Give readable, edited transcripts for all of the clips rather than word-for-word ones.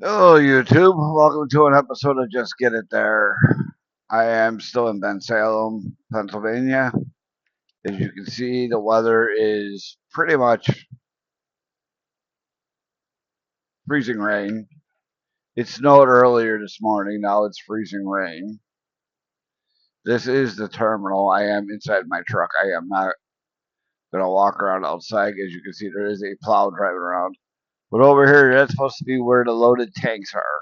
Hello, YouTube. Welcome to an episode of Just Get It There. I am still in Bensalem, Pennsylvania. As you can see, the weather is pretty much freezing rain. It snowed earlier this morning. Now it's freezing rain. This is the terminal. I am inside my truck. I am not going to walk around outside. As you can see, there is a plow driving around. But over here, that's supposed to be where the loaded tanks are.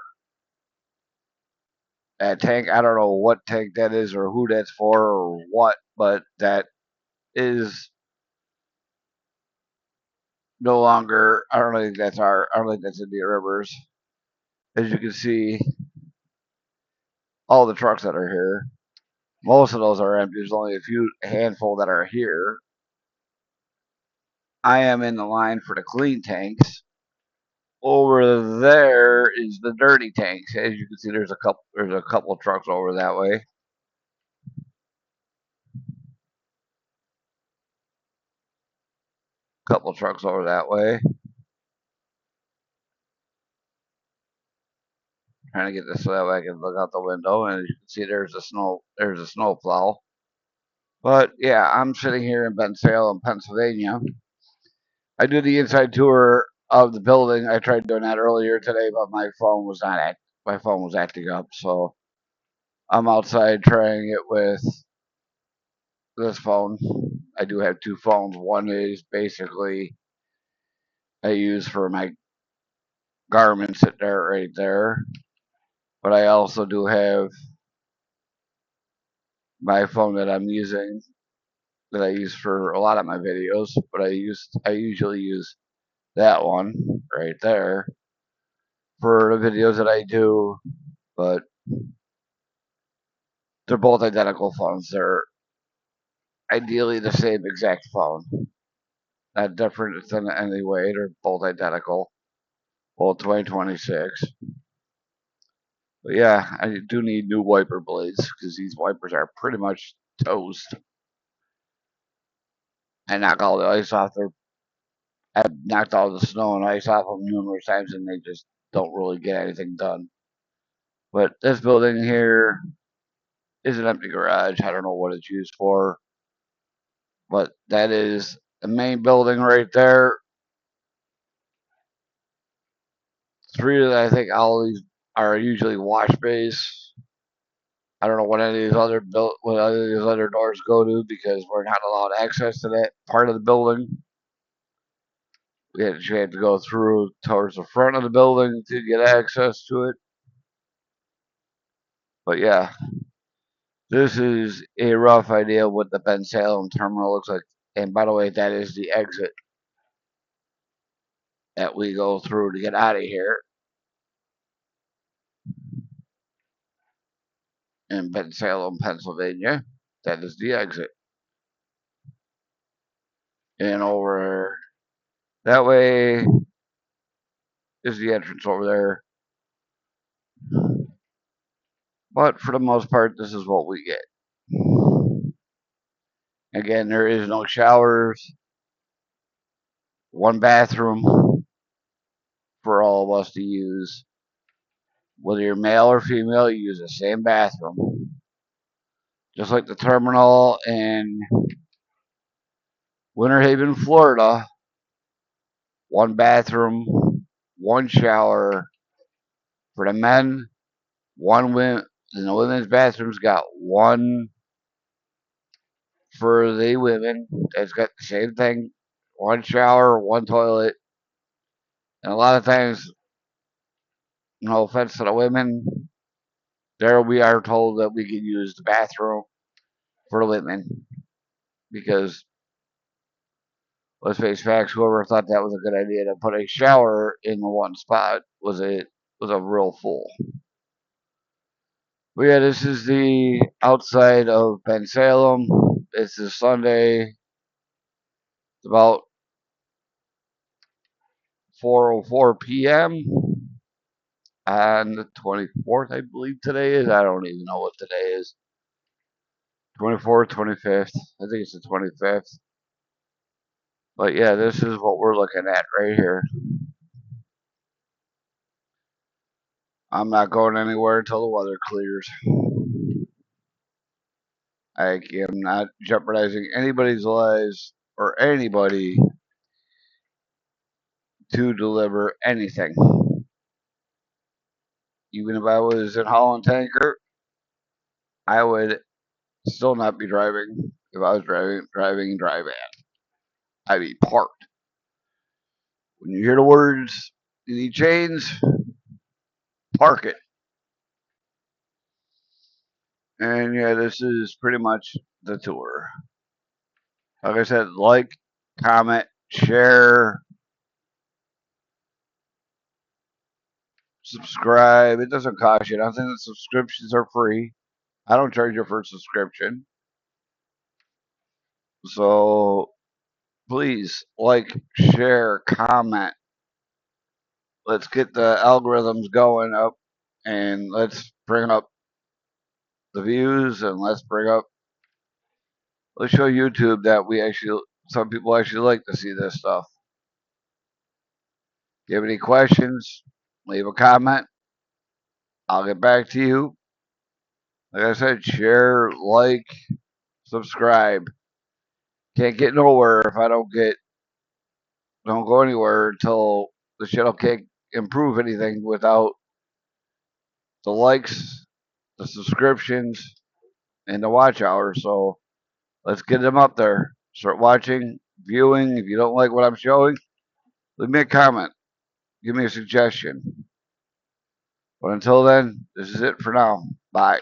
That tank, I don't know what tank that is or who that's for or what, but that is no longer. I don't think that's Indian Rivers. As you can see, all the trucks that are here, most of those are empty. There's only a handful that are here. I am in the line for the clean tanks. Over there is the dirty tanks. As you can see, there's a couple trucks over that way. Couple trucks over that way. Trying to get this so that way I can look out the window, and as you can see, there's a snow plow. But yeah, I'm sitting here in Bensalem, Pennsylvania. I did the inside tour of the building. I tried doing that earlier today, but my phone was acting up, so I'm outside trying it with this phone. I do have two phones. One is basically I use for my garments that are right there, but I also do have my phone that I'm using that I use for a lot of my videos. But I usually use that one right there for the videos that I do. But they're both identical phones. They're ideally the same exact phone. Not different in any way. They're both identical. Both 2026. But yeah, I do need new wiper blades because these wipers are pretty much toast. I knock all the ice off their. I've knocked all the snow and ice off them numerous times, and they just don't really get anything done. But this building here is an empty garage. I don't know what it's used for, but that is the main building right there. Three of I think all these are usually wash bays. I don't know what any of these other doors go to because we're not allowed access to that part of the building. You had to go through towards the front of the building to get access to it. But yeah, this is a rough idea of what the Bensalem terminal looks like. And by the way, that is the exit that we go through to get out of here in Bensalem, Pennsylvania. That is the exit. And over that way is the entrance over there. But for the most part, this is what we get. Again, there is no showers, one bathroom for all of us to use. Whether you're male or female, you use the same bathroom. Just like the terminal in Winter Haven, Florida, one bathroom, one shower for the men, one women. And the women's bathrooms got one for the women. It's got the same thing, one shower, one toilet. And a lot of times, no offense to the women, there we are told that we can use the bathroom for the women because let's face facts, whoever thought that was a good idea to put a shower in the one spot was a real fool. But yeah, this is the outside of Bensalem. It's a Sunday. It's about 4:04 p.m. on the 24th, I believe today is. I don't even know what today is. 24th, 25th. I think it's the 25th. But yeah, this is what we're looking at right here. I'm not going anywhere until the weather clears. I am not jeopardizing anybody's lives or anybody to deliver anything. Even if I was in Holland Tanker, I would still not be driving. If I was driving, I'd be parked. When you hear the words, you need chains, park it. And yeah, this is pretty much the tour. Like I said, like, comment, share, subscribe. It doesn't cost you nothing. The subscriptions are free. I don't charge you for a subscription. So please like, share, comment. Let's get the algorithms going up and let's bring up the views and let's show YouTube that some people actually like to see this stuff. If you have any questions, leave a comment. I'll get back to you. Like I said, share, like, subscribe. Can't get nowhere if I don't go anywhere until the channel can't improve anything without the likes, the subscriptions, and the watch hours. So let's get them up there. Start watching, viewing. If you don't like what I'm showing, leave me a comment. Give me a suggestion. But until then, this is it for now. Bye.